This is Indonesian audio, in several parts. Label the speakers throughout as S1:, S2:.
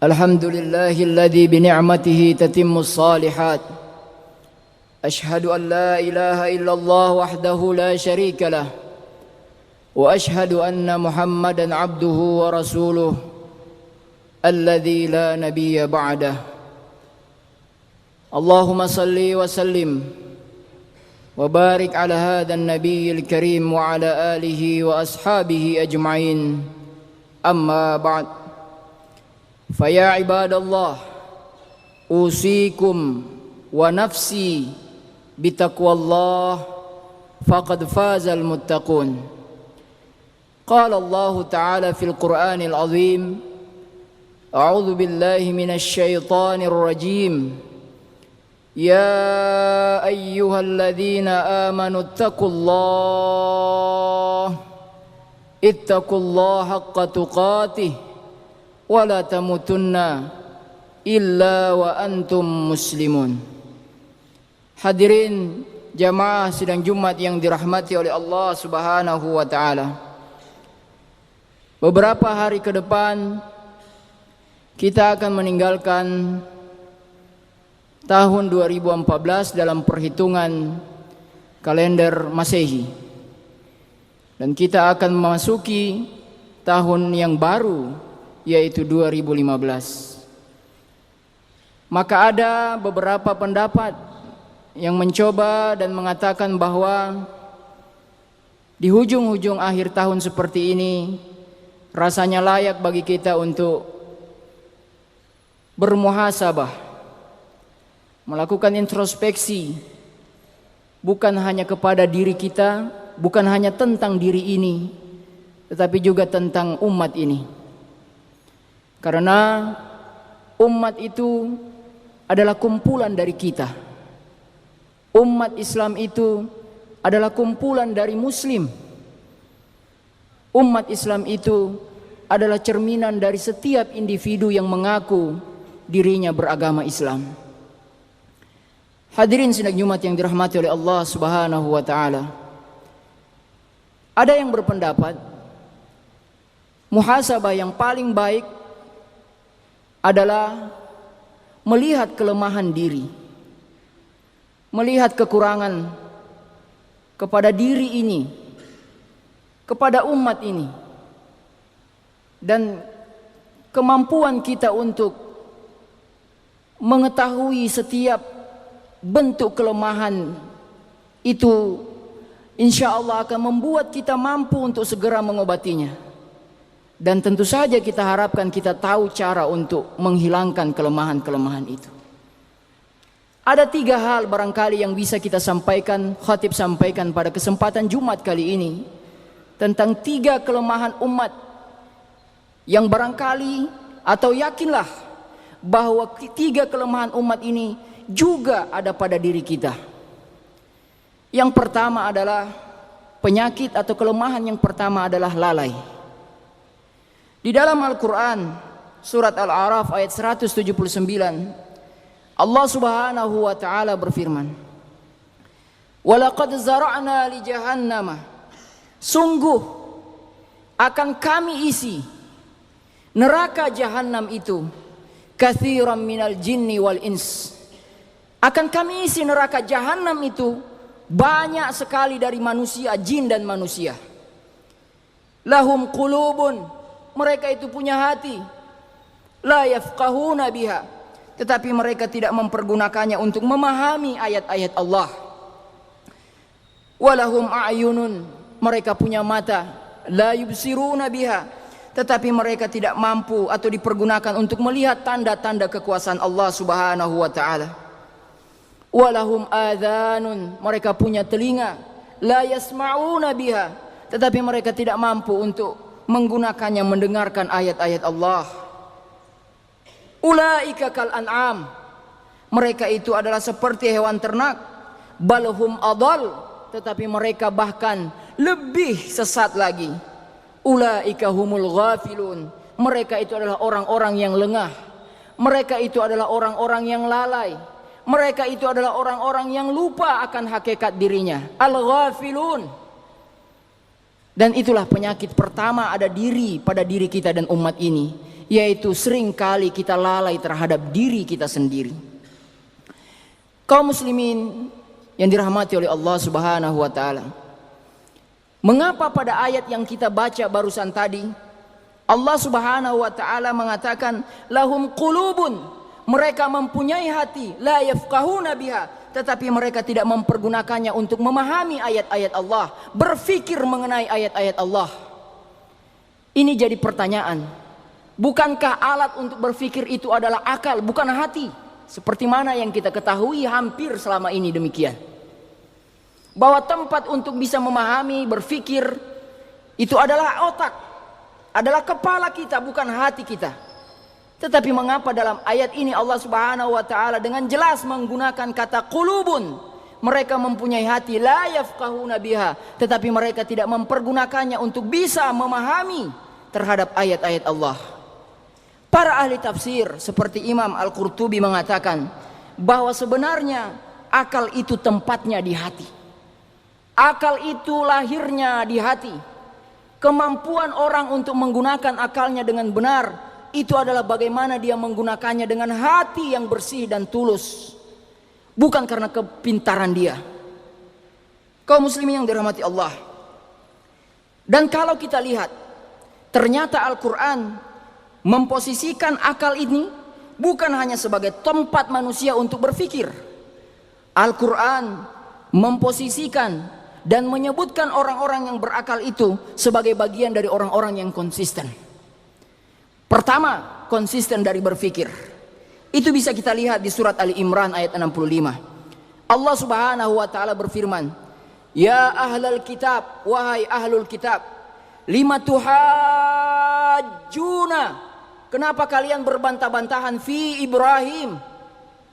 S1: الحمد لله الذي بنعمته تتم الصالحات أشهد أن لا إله إلا الله وحده لا شريك له وأشهد أن محمدا عبده ورسوله الذي لا نبي بعده اللهم صل وسلم وبارك على هذا النبي الكريم وعلى آله وأصحابه أجمعين أما بعد فيا عباد الله أوصيكم ونفسي بتقوى الله فقد فاز المتقون قال الله تعالى في القرآن العظيم أعوذ بالله من الشيطان الرجيم يا أيها الذين آمنوا اتقوا الله حق تقاته ولا تموتن إلا وأنتم مسلمون. Hadirin jamaah sidang Jumat yang dirahmati oleh Allah Subhanahu wa taala. Beberapa hari ke depan kita akan meninggalkan tahun 2014 dalam perhitungan kalender Masehi. Dan kita akan memasuki tahun yang baru yaitu 2015. Maka ada beberapa pendapat yang mencoba dan mengatakan bahwa di hujung-hujung akhir tahun seperti ini rasanya layak bagi kita untuk bermuhasabah, melakukan introspeksi, bukan hanya kepada diri kita, bukan hanya tentang diri ini, tetapi juga tentang umat ini. Karena umat itu adalah kumpulan dari kita. Umat Islam itu adalah kumpulan dari Muslim. Umat Islam itu adalah cerminan dari setiap individu yang mengaku dirinya beragama Islam. Hadirin sidang Jumat yang dirahmati oleh Allah Subhanahu wa taala. Ada yang berpendapat muhasabah yang paling baik adalah melihat kelemahan diri, melihat kekurangan kepada diri ini, kepada umat ini, dan kemampuan kita untuk mengetahui setiap bentuk kelemahan itu insya Allah akan membuat kita mampu untuk segera mengobatinya. Dan tentu saja kita harapkan kita tahu cara untuk menghilangkan kelemahan-kelemahan itu. Ada 3 hal barangkali yang bisa kita sampaikan, khatib sampaikan pada kesempatan Jumat kali ini, tentang 3 kelemahan umat yang barangkali atau yakinlah bahwa 3 kelemahan umat ini juga ada pada diri kita. Yang pertama adalah penyakit atau kelemahan yang pertama adalah lalai. Di dalam Al-Quran surat Al-A'raf ayat 179 Allah Subhanahu wa taala berfirman, "Walaqad zara'na li jahannama." Sungguh akan kami isi neraka jahanam itu katsiran minal jinni wal ins. Akan kami isi neraka jahanam itu banyak sekali dari manusia, jin dan manusia. Lahum qulubun, mereka itu punya hati, la yafqahuna biha, tetapi mereka tidak mempergunakannya untuk memahami ayat-ayat Allah. Walahum a'yunun, mereka punya mata, la yubsiruna biha, tetapi mereka tidak mampu atau dipergunakan untuk melihat tanda-tanda kekuasaan Allah Subhanahu wa taala. Walahum adhanun, mereka punya telinga, la yasma'una biha, tetapi mereka tidak mampu untuk menggunakannya mendengarkan ayat-ayat Allah. Ulaika kal an'am, mereka itu adalah seperti hewan ternak. Balhum adal, tetapi mereka bahkan lebih sesat lagi. Ulaika humul ghafilun, mereka itu adalah orang-orang yang lengah. Mereka itu adalah orang-orang yang lalai. Mereka itu adalah orang-orang yang lupa akan hakikat dirinya. Al-ghafilun. Dan itulah penyakit pertama ada pada diri kita dan umat ini, yaitu seringkali kita lalai terhadap diri kita sendiri. Kaum muslimin yang dirahmati oleh Allah Subhanahu wa taala, mengapa pada ayat yang kita baca barusan tadi Allah Subhanahu wa taala mengatakan lahum qulubun, mereka mempunyai hati, la yafqahuna biha, tetapi mereka tidak mempergunakannya untuk memahami ayat-ayat Allah, berfikir mengenai ayat-ayat Allah. Ini jadi pertanyaan, bukankah alat untuk berfikir itu adalah akal, bukan hati? Seperti mana yang kita ketahui hampir selama ini demikian, bahwa tempat untuk bisa memahami, berfikir itu adalah otak, adalah kepala kita, bukan hati kita. Tetapi mengapa dalam ayat ini Allah Subhanahu wa taala dengan jelas menggunakan kata qulubun? Mereka mempunyai hati, la yafqahuna biha, tetapi mereka tidak mempergunakannya untuk bisa memahami terhadap ayat-ayat Allah. Para ahli tafsir seperti Imam Al-Qurtubi mengatakan bahwa sebenarnya akal itu tempatnya di hati. Akal itu lahirnya di hati. Kemampuan orang untuk menggunakan akalnya dengan benar itu adalah bagaimana dia menggunakannya dengan hati yang bersih dan tulus, bukan karena kepintaran dia. Kaum muslimin yang dirahmati Allah, dan kalau kita lihat, ternyata Al-Quran memposisikan akal ini bukan hanya sebagai tempat manusia untuk berfikir. Al-Quran memposisikan dan menyebutkan orang-orang yang berakal itu sebagai bagian dari orang-orang yang konsisten. Pertama, konsisten dari berfikir. Itu bisa kita lihat di surat Ali Imran ayat 65. Allah Subhanahu wa taala berfirman, "Ya ahlal kitab, wahai ahlul kitab, lima tuhajjuna." Kenapa kalian berbantah-bantahan fi Ibrahim,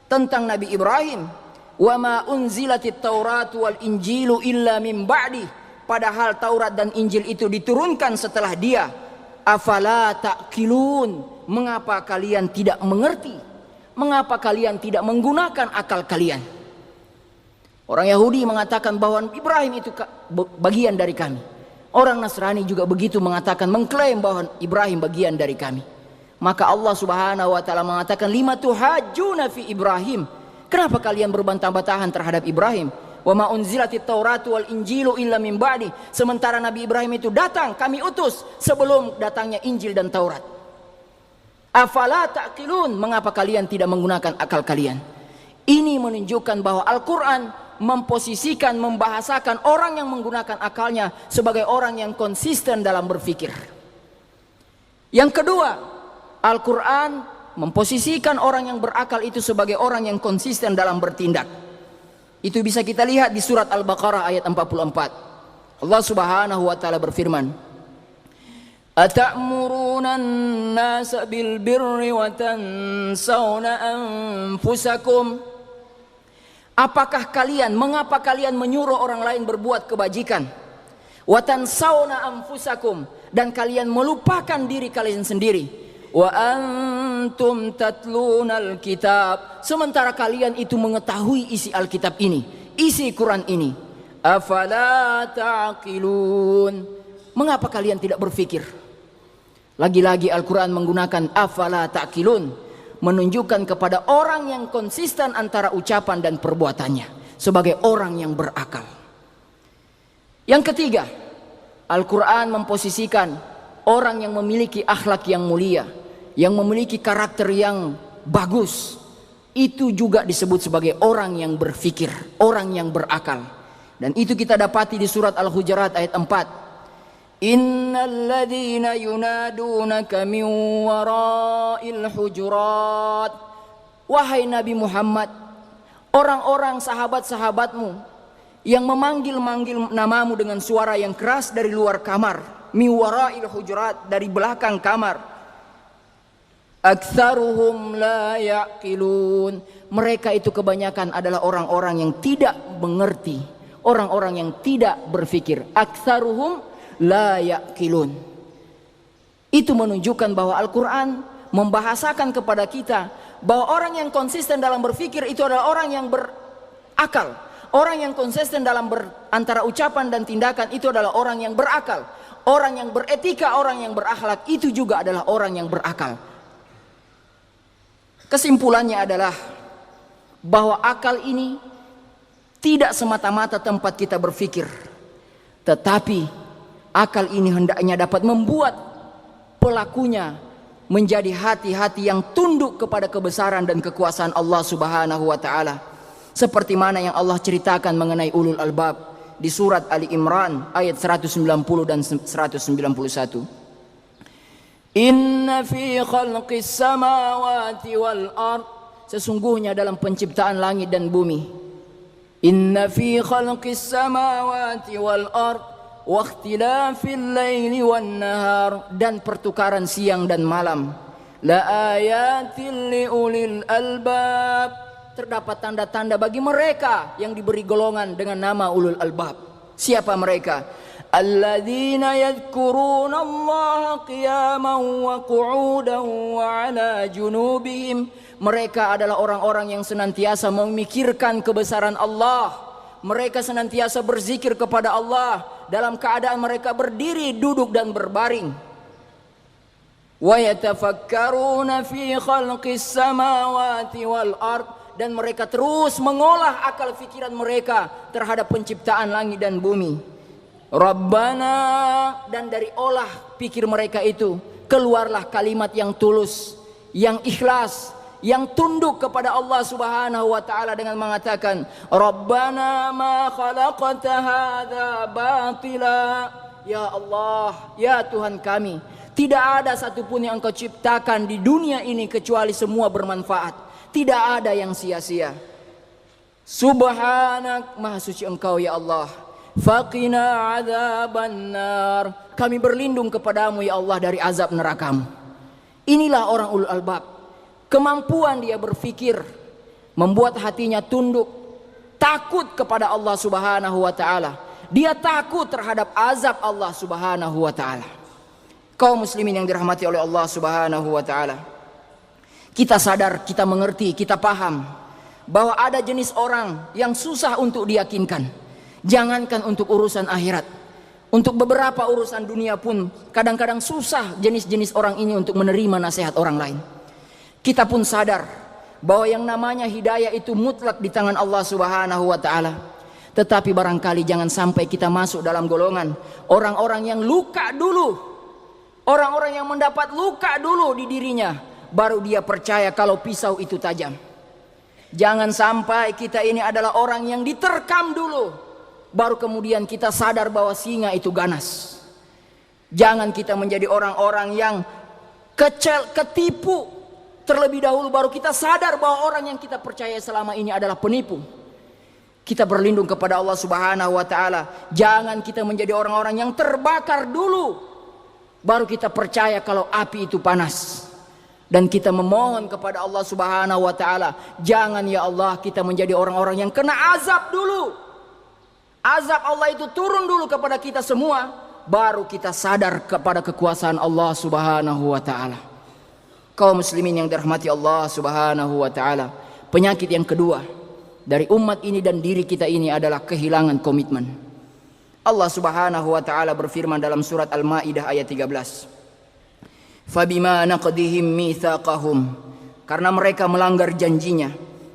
S1: tentang Nabi Ibrahim? Wa ma unzilatit Taurat wal Injilu illa min ba'di, padahal Taurat dan Injil itu diturunkan setelah dia. Afala ta'qilun, mengapa kalian tidak mengerti? Mengapa kalian tidak menggunakan akal kalian? Orang Yahudi mengatakan bahwa Ibrahim itu bagian dari kami. Orang Nasrani juga begitu mengatakan, mengklaim bahwa Ibrahim bagian dari kami. Maka Allah Subhanahu wa taala mengatakan lima tuhajjuna fi Ibrahim. Kenapa kalian berbantah-bantahan terhadap Ibrahim? Wa ma unzilatit Tauratu wal Injilu illa min ba'di. Sementara Nabi Ibrahim itu datang, kami utus sebelum datangnya Injil dan Taurat. Afala ta'qilun, mengapa kalian tidak menggunakan akal kalian? Ini menunjukkan bahwa Al-Quran memposisikan, membahasakan orang yang menggunakan akalnya sebagai orang yang konsisten dalam berfikir. Yang kedua, Al-Quran memposisikan orang yang berakal itu sebagai orang yang konsisten dalam bertindak. Itu bisa kita lihat di surat Al-Baqarah ayat 44. Allah Subhanahu wa taala berfirman, "Atamuruna an-nasa bil birri wa tansawna anfusakum?" Apakah kalian, mengapa kalian menyuruh orang lain berbuat kebajikan? Wa tansawna anfusakum, dan kalian melupakan diri kalian sendiri. Wa antum tatlunal kitab, sementara kalian itu mengetahui isi Alkitab ini, isi Quran ini. Afala ta'qilun, mengapa kalian tidak berfikir? Lagi-lagi Al-Quran menggunakan afala ta'qilun, menunjukkan kepada orang yang konsisten antara ucapan dan perbuatannya, sebagai orang yang berakal. Yang ketiga, Al-Quran memposisikan orang yang memiliki akhlak yang mulia, yang memiliki karakter yang bagus, itu juga disebut sebagai orang yang berfikir, orang yang berakal. Dan itu kita dapati di surat Al-Hujurat ayat 4. Innal ladzina yunadunaka min wara'il hujurat. Wahai Nabi Muhammad, orang-orang sahabat-sahabatmu yang memanggil-manggil namamu dengan suara yang keras dari luar kamar, min wara'il hujurat, dari belakang kamar. Aktsaruhum la yaqilun, mereka itu kebanyakan adalah orang-orang yang tidak mengerti, orang-orang yang tidak berfikir. Aktsaruhum la yaqilun. Itu menunjukkan bahwa Al-Quran membahasakan kepada kita bahwa orang yang konsisten dalam berfikir itu adalah orang yang berakal. Orang yang konsisten dalam antara ucapan dan tindakan itu adalah orang yang berakal. Orang yang beretika, orang yang berakhlak itu juga adalah orang yang berakal. Kesimpulannya adalah bahwa akal ini tidak semata-mata tempat kita berpikir, tetapi akal ini hendaknya dapat membuat pelakunya menjadi hati-hati yang tunduk kepada kebesaran dan kekuasaan Allah Subhanahu wa taala. Seperti mana yang Allah ceritakan mengenai ulul albab di surat Ali Imran ayat 190 dan 191. Inna fi khalqis samawati wal ard, sesungguhnya dalam penciptaan langit dan bumi. Inna fi khalqis samawati wal ard wa ikhtilafil laili wan nahar, dan pertukaran siang dan malam. La ayatil liulil albab, terdapat tanda-tanda bagi mereka yang diberi golongan dengan nama ulul albab. Siapa mereka? Alladzina yadhkuruna Allah qiyaman wa qu'udan wa ala junubihim. Mereka adalah orang-orang yang senantiasa memikirkan kebesaran Allah. Mereka senantiasa berzikir kepada Allah dalam keadaan mereka berdiri, duduk dan berbaring. Wa yatafakkaruna fi khalqis samawati wal ard, dan mereka terus mengolah akal fikiran mereka terhadap penciptaan langit dan bumi. Rabbana, dan dari olah pikir mereka itu keluarlah kalimat yang tulus, yang ikhlas, yang tunduk kepada Allah Subhanahu wa taala dengan mengatakan Rabbana ma khalaqta hadza batila. Ya Allah, ya Tuhan kami, tidak ada satupun yang Engkau ciptakan di dunia ini kecuali semua bermanfaat. Tidak ada yang sia-sia. Subhanak, maha suci Engkau ya Allah. Faqina adzabannar, kami berlindung kepadamu ya Allah dari azab neraka-Mu. Inilah orang ulul albab. Kemampuan dia berfikir membuat hatinya tunduk, takut kepada Allah Subhanahu wa taala. Dia takut terhadap azab Allah Subhanahu wa taala. Kaum muslimin yang dirahmati oleh Allah Subhanahu wa taala, kita sadar, kita mengerti, kita paham bahwa ada jenis orang yang susah untuk diyakinkan. Jangankan untuk urusan akhirat, untuk beberapa urusan dunia pun kadang-kadang susah jenis-jenis orang ini untuk menerima nasihat orang lain. Kita pun sadar bahwa yang namanya hidayah itu mutlak di tangan Allah Subhanahu wa taala. Tetapi barangkali jangan sampai kita masuk dalam golongan orang-orang yang luka dulu, orang-orang yang mendapat luka dulu di dirinya, baru dia percaya kalau pisau itu tajam. Jangan sampai kita ini adalah orang yang diterkam dulu, baru kemudian kita sadar bahwa singa itu ganas. Jangan kita menjadi orang-orang yang ketipu terlebih dahulu, baru kita sadar bahwa orang yang kita percaya selama ini adalah penipu. Kita berlindung kepada Allah Subhanahu wa taala. Jangan kita menjadi orang-orang yang terbakar dulu, baru kita percaya kalau api itu panas. Dan kita memohon kepada Allah Subhanahu wa taala, jangan ya Allah kita menjadi orang-orang yang kena azab dulu. Azab Allah itu turun dulu kepada kita semua, baru kita sadar kepada kekuasaan Allah Subhanahu wa taala. Kaum muslimin yang dirahmati Allah Subhanahu wa taala, penyakit yang kedua dari umat ini dan diri kita ini adalah kehilangan komitmen. Allah Subhanahu wa taala berfirman dalam surat Al-Maidah ayat 13. Fabima naqdihim mitsaqahum, karena mereka melanggar janjinya,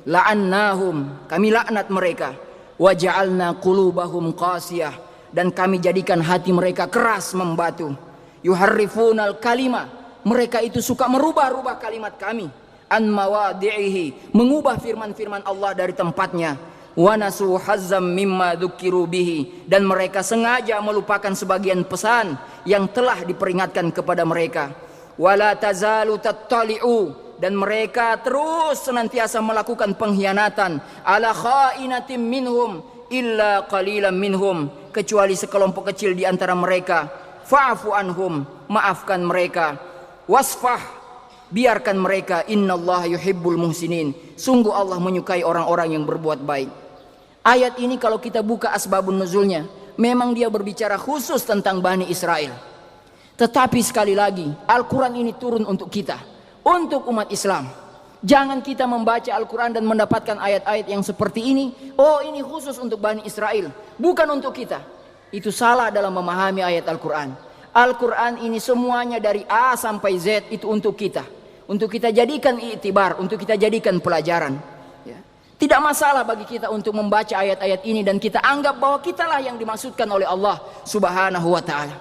S1: la'annahum, kami laknat mereka, wa ja'alna qulubahum qasiyah, dan kami jadikan hati mereka keras membatu, yuharrifunal kalima, mereka itu suka merubah-rubah kalimat kami, an mawadi'ihi, mengubah firman-firman Allah dari tempatnya, wa nasu hazzam mimma dzukiru bihi, dan mereka sengaja melupakan sebagian pesan yang telah diperingatkan kepada mereka. Wala tazalu tattali'u, dan mereka terus senantiasa melakukan pengkhianatan, ala khainatim minhum illa qalilan minhum, kecuali sekelompok kecil di antara mereka. Fa'fu anhum, maafkan mereka. Wasfah, biarkan mereka. Innallaha yuhibbul muhsinin, sungguh Allah menyukai orang-orang yang berbuat baik. Ayat ini kalau kita buka asbabun nuzulnya, memang dia berbicara khusus tentang Bani Israel. Tetapi sekali lagi, Al-Quran ini turun untuk kita, untuk umat Islam. Jangan kita membaca Al-Quran dan mendapatkan ayat-ayat yang seperti ini, oh ini khusus untuk Bani Israel, bukan untuk kita. Itu salah dalam memahami ayat Al-Quran. Al-Quran ini semuanya dari A sampai Z itu untuk kita. Untuk kita jadikan i'tibar, untuk kita jadikan pelajaran. Ya. Tidak masalah bagi kita untuk membaca ayat-ayat ini dan kita anggap bahwa kitalah yang dimaksudkan oleh Allah Subhanahu wa ta'ala.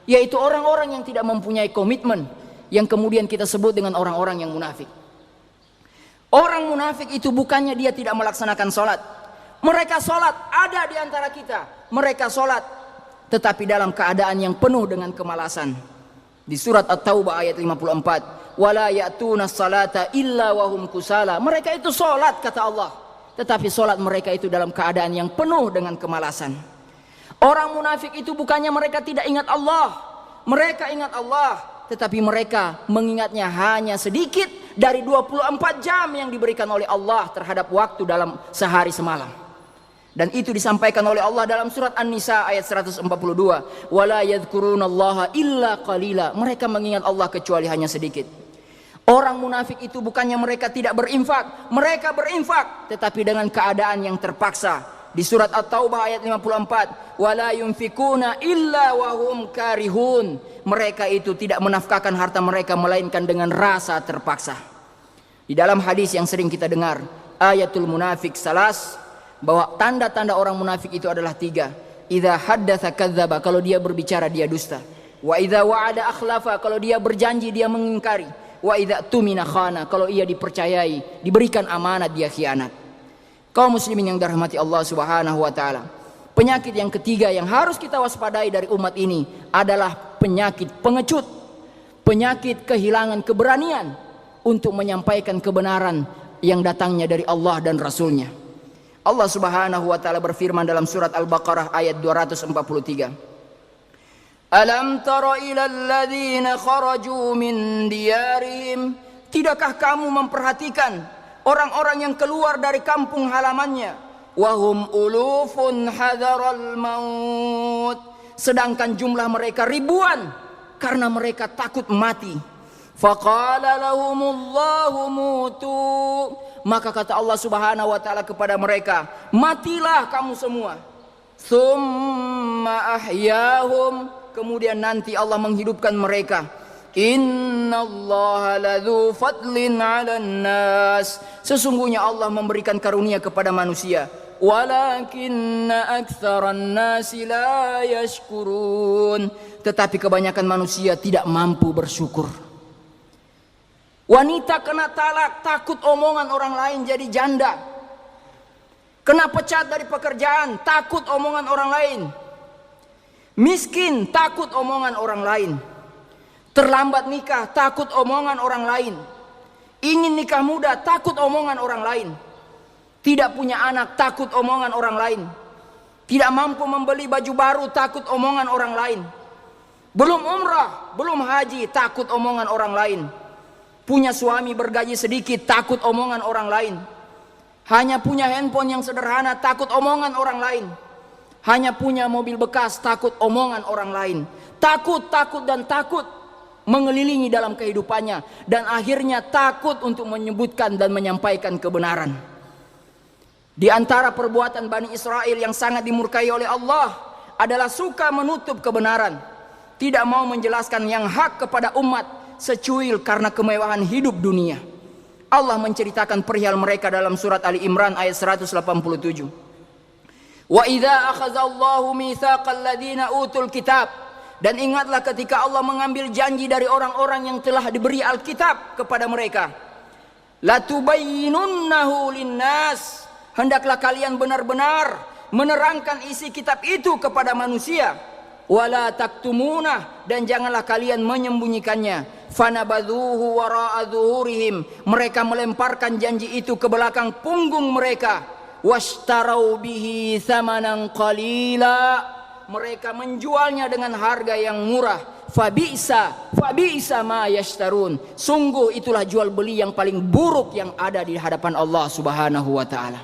S1: Yaitu orang-orang yang tidak mempunyai komitmen, yang kemudian kita sebut dengan orang-orang yang munafik. Orang munafik itu bukannya dia tidak melaksanakan sholat. Mereka sholat, ada di antara kita. Mereka sholat, tetapi dalam keadaan yang penuh dengan kemalasan. Di surat At-Taubah ayat 54, wala ya'tuna salata illa wahum kusala. Mereka itu sholat kata Allah, tetapi sholat mereka itu dalam keadaan yang penuh dengan kemalasan. Orang munafik itu bukannya mereka tidak ingat Allah, mereka ingat Allah, tetapi mereka mengingatnya hanya sedikit dari 24 jam yang diberikan oleh Allah terhadap waktu dalam sehari semalam. Dan itu disampaikan oleh Allah dalam surat An-Nisa ayat 142. Wala yadhkurunallaha illa qalila. Mereka mengingat Allah kecuali hanya sedikit. Orang munafik itu bukannya mereka tidak berinfak, mereka berinfak tetapi dengan keadaan yang terpaksa. Di surat At-Taubah ayat 54, wala yunfikuna illa wahum karihun. Mereka itu tidak menafkahkan harta mereka melainkan dengan rasa terpaksa. Di dalam hadis yang sering kita dengar, ayatul munafik salas, bahwa tanda-tanda orang munafik itu adalah 3. Idza haddatsa kadzdzaba, kalau dia berbicara dia dusta. Wa idza wa'ada akhlafa, kalau dia berjanji dia mengingkari. Wa idza tumina khana, kalau ia dipercayai, diberikan amanat dia khianat. Kaum muslimin yang dirahmati Allah Subhanahu wa taala. Penyakit yang ketiga yang harus kita waspadai dari umat ini adalah penyakit pengecut. Penyakit kehilangan keberanian untuk menyampaikan kebenaran yang datangnya dari Allah dan Rasulnya. Allah Subhanahu wa taala berfirman dalam surat Al-Baqarah ayat 243. Alam tara ilal ladzina kharaju min diyarihim, tidakkah kamu memperhatikan orang-orang yang keluar dari kampung halamannya, wahum ulufun hadaral maut, sedangkan jumlah mereka ribuan karena mereka takut mati. Faqala lahumullahu mutu, maka kata Allah Subhanahu wa taala kepada mereka, matilah kamu semua. Tsumma ahyahum, kemudian nanti Allah menghidupkan mereka. Innallaha ladzu fadlin 'alan nas, sesungguhnya Allah memberikan karunia kepada manusia. Walakinna aktsaran nasi la yashkurun, tetapi kebanyakan manusia tidak mampu bersyukur. Wanita kena talak, takut omongan orang lain jadi janda. Kena pecat dari pekerjaan, takut omongan orang lain. Miskin, takut omongan orang lain. Terlambat nikah, takut omongan orang lain. Ingin nikah muda, takut omongan orang lain. Tidak punya anak, takut omongan orang lain. Tidak mampu membeli baju baru, takut omongan orang lain. Belum umrah, belum haji, takut omongan orang lain. Punya suami bergaji sedikit, takut omongan orang lain. Hanya punya handphone yang sederhana, takut omongan orang lain. Hanya punya mobil bekas, takut omongan orang lain. Takut, dan takut mengelilingi dalam kehidupannya. Dan akhirnya takut untuk menyebutkan dan menyampaikan kebenaran. Di antara perbuatan Bani Israel yang sangat dimurkai oleh Allah adalah suka menutup kebenaran. Tidak mau menjelaskan yang hak kepada umat, secuil karena kemewahan hidup dunia. Allah menceritakan perihal mereka dalam surat Ali Imran ayat 187. Wa idza akhadallahu mitsaqal ladzina utul kitab, dan ingatlah ketika Allah mengambil janji dari orang-orang yang telah diberi Alkitab kepada mereka. Latubayyinunnahu linnas, hendaklah kalian benar-benar menerangkan isi kitab itu kepada manusia. Wala taktumuna, dan janganlah kalian menyembunyikannya. Fanabadhuhu wara'a dhuhurihim, mereka melemparkan janji itu ke belakang punggung mereka. Washtarau bihi thamanan qalila, mereka menjualnya dengan harga yang murah. Fabisa ma yashtarun, sungguh itulah jual beli yang paling buruk yang ada di hadapan Allah Subhanahu wa taala.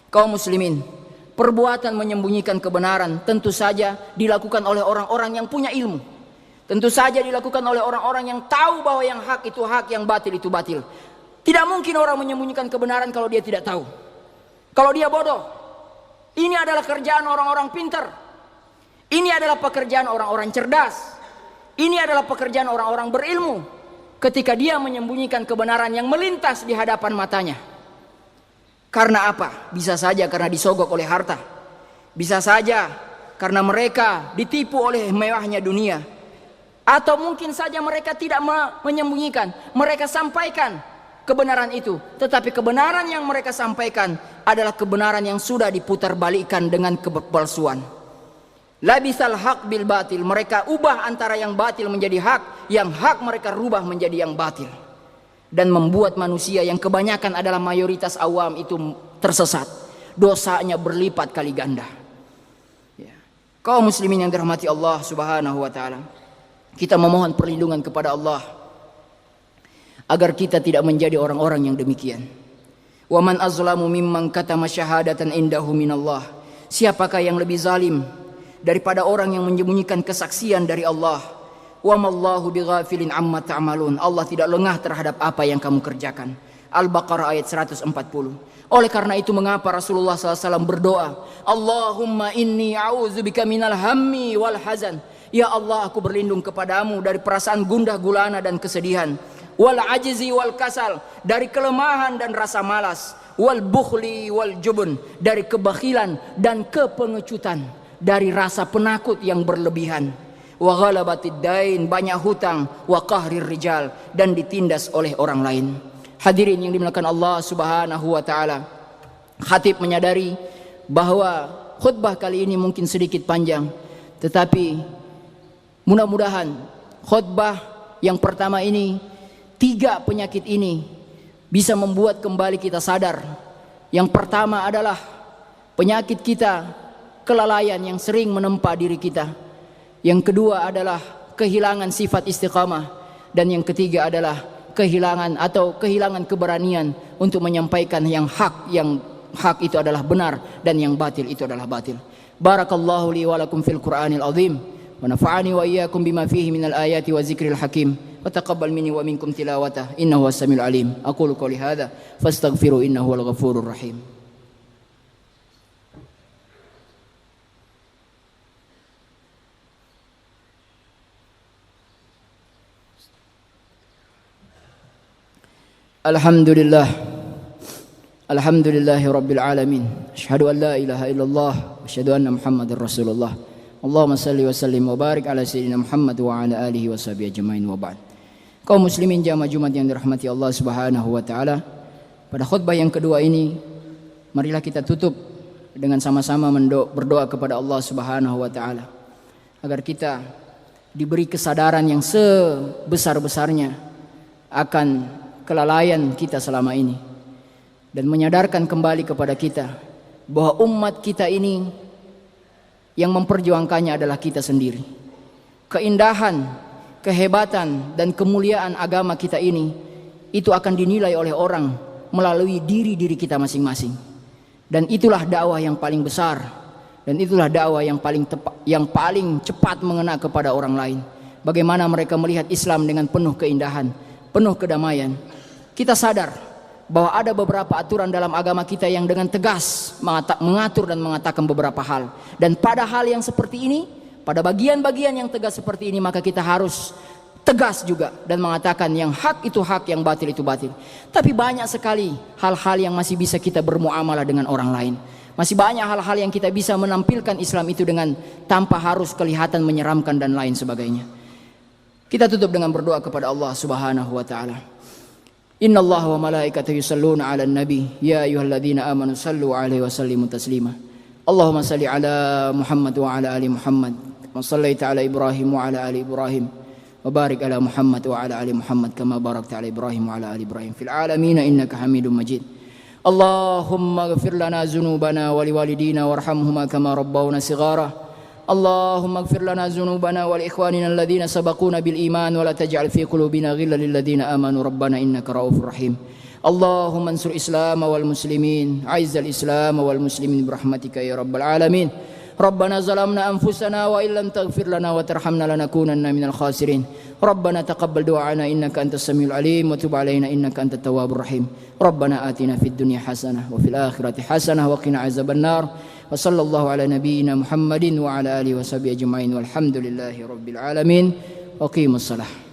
S1: Kaum muslimin, perbuatan menyembunyikan kebenaran tentu saja dilakukan oleh orang-orang yang punya ilmu. Tentu saja dilakukan oleh orang-orang yang tahu bahwa yang hak itu hak, yang batil itu batil. Tidak mungkin orang menyembunyikan kebenaran kalau dia tidak tahu. Kalau dia bodoh. Ini adalah kerjaan orang-orang pintar. Ini adalah pekerjaan orang-orang cerdas. Ini adalah pekerjaan orang-orang berilmu ketika dia menyembunyikan kebenaran yang melintas di hadapan matanya. Karena apa? Bisa saja karena disogok oleh harta. Bisa saja karena mereka ditipu oleh mewahnya dunia. Atau mungkin saja mereka tidak menyembunyikan, mereka sampaikan kebenaran itu. Tetapi kebenaran yang mereka sampaikan adalah kebenaran yang sudah diputarbalikkan dengan kepalsuan. Labisal haq bil batil, mereka ubah antara yang batil menjadi hak, yang hak mereka rubah menjadi yang batil. Dan membuat manusia yang kebanyakan adalah mayoritas awam itu tersesat. Dosanya berlipat kali ganda. Kaum muslimin yang dirahmati Allah Subhanahu wa taala, kita memohon perlindungan kepada Allah agar kita tidak menjadi orang-orang yang demikian. Wa man azlamu mimman katama syahadatan indahu minallah. Siapakah yang lebih zalim daripada orang yang menyembunyikan kesaksian dari Allah? Wa mallahu bighafilin amma ta'malun. Allah tidak lengah terhadap apa yang kamu kerjakan. Al-Baqarah ayat 140. Oleh karena itu mengapa Rasulullah SAW berdoa, Allahumma inni a'udzubika minal hammi wal hazan. Ya Allah, aku berlindung kepadamu dari perasaan gundah gulana dan kesedihan. Wal ajzi wal kasal, dari kelemahan dan rasa malas. Wal bukhli wal jubun, dari kebakhilan dan kepengecutan. Dari rasa penakut yang berlebihan. Wa ghalabatid dain, banyak hutang. Wa qahrir rijal, dan ditindas oleh orang lain. Hadirin yang dimuliakan Allah Subhanahu wa taala, khatib menyadari bahwa khutbah kali ini mungkin sedikit panjang, tetapi mudah-mudahan khutbah yang pertama ini, 3 penyakit ini bisa membuat kembali kita sadar. Yang pertama adalah penyakit kita, kelalaian yang sering menempa diri kita. Yang kedua adalah kehilangan sifat istiqamah. Dan yang ketiga adalah kehilangan keberanian untuk menyampaikan yang hak itu adalah benar dan yang batil itu adalah batil. Barakallahu li wa lakum fil Qur'anil azim wa nafa'ani wa iyyakum bima fihi minal ayati wa zikril hakim wa taqabbal minni wa minkum tilawatah innahu was-samiul alim. Aqulu qouli hadza fastaghfiru innahu wal ghafurur rahim. Alhamdulillah, alhamdulillahi rabbil alamin. Asyhadu an la ilaha illallah wa asyhadu anna Muhammadar Rasulullah. Allahumma salli wa sallim wa barik ala sayyidina Muhammad wa ala alihi wa sahbihi ajmain wa ba'd. Kaum muslimin jamaah Jumat yang dirahmati Allah Subhanahu wa taala, pada khutbah yang kedua ini marilah kita tutup dengan sama-sama berdoa kepada Allah Subhanahu wa taala agar kita diberi kesadaran yang sebesar-besarnya akan kelalaian kita selama ini, dan menyadarkan kembali kepada kita bahwa umat kita ini yang memperjuangkannya adalah kita sendiri. Keindahan, kehebatan dan kemuliaan agama kita ini itu akan dinilai oleh orang melalui diri kita masing-masing. Dan itulah dakwah yang paling besar, dan itulah dakwah yang paling tepat, yang paling cepat mengena kepada orang lain. Bagaimana mereka melihat Islam dengan penuh keindahan, penuh kedamaian. Kita sadar bahwa ada beberapa aturan dalam agama kita yang dengan tegas mengatur dan mengatakan beberapa hal. Dan pada hal yang seperti ini, pada bagian-bagian yang tegas seperti ini, maka kita harus tegas juga dan mengatakan yang hak itu hak, yang batil itu batil. Tapi banyak sekali hal-hal yang masih bisa kita bermuamalah dengan orang lain. Masih banyak hal-hal yang kita bisa menampilkan Islam itu dengan tanpa harus kelihatan menyeramkan dan lain sebagainya. Kita tutup dengan berdoa kepada Allah Subhanahu wa taala. Inna Allah wa malaikatahu yusalluna ala nabi ya ayyuhalladzina amanu sallu alaihi wa sallimu taslima. Allahumma salli ala Muhammad wa ala ali Muhammad wa sallaita ala Ibrahim wa ala ali Ibrahim wa barik ala Muhammad wa ala ali Muhammad kama barakta ala Ibrahim wa ala ali Ibrahim fil alamin innaka Hamidum Majid. Allahumma ighfir lana dzunubana wa liwalidina warhamhuma kama rabbawna shighara. Allahumma ighfir lana dzunubana wa li ikhwanina alladhina sabaquna bil iman wa la taj'al fi qulubina ghillan lil ladzina amanu rabbana innaka raufur rahim. Allahumma ansur Islam wal muslimin, aizzal Islam wal muslimin birahmatika ya rabbal alamin. Rabbana zalamna anfusana wa illam taghfir lana wa tarhamna lanakunanna minal khasirin. Rabbana taqabbal du'ana innaka antas samiul alim wa tub alaina innaka antat tawwabur rahim. Rabbana atina fid dunya hasanah wa fil akhirati hasanah wa qina azabannar. Wa sallallahu ala nabiyyina Muhammadin wa ala alihi wa sahbihi ajma'in walhamdulillahi rabbil alamin. Aqimussalah.